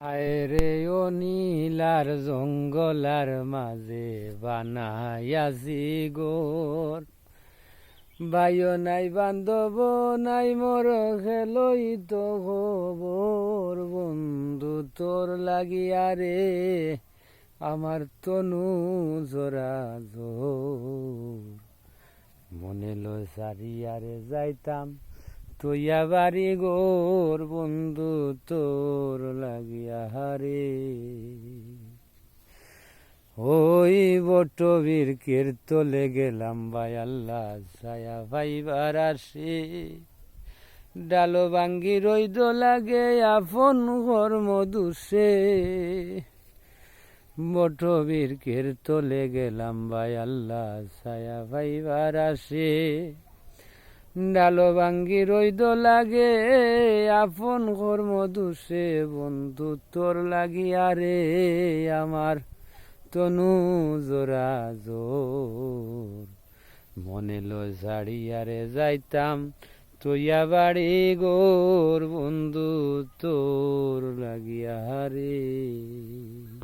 আয়রে ও নীলার জঙ্গলার মাঝে বানাইয়াছি গোর, বাইও নাই বান্ধব নাই মোর খেলই তো খবর, বন্ধু তোর লাগিয়া রে আমার তনু জোড়া জোর, মনে লয় সারিয়ারে যাইতাম তুইয়া বাড়ি গোর, বন্ধু তোর লাগিয়া হারে। ওই বটবীর কীর্তলে গেলাম ভাই আল্লাহ ছায়া ভাইবার আসে, ডালো ভাঙ্গি রইদ লাগে আপন ঘর মধুসে। বটবীর কীর্তলে গেলাম ভাই আল্লাহ ছায়া ভাইবার আসে, ডালো ভাঙ্গি রইদ লাগে আপন কর্ম দুষে, বন্ধু তোর লাগিয়া রে আমার তনু জোড়া জোর, মনে লয় ছাড়িয়ারে যাইতাম তুইয়া বাড়ি গোর।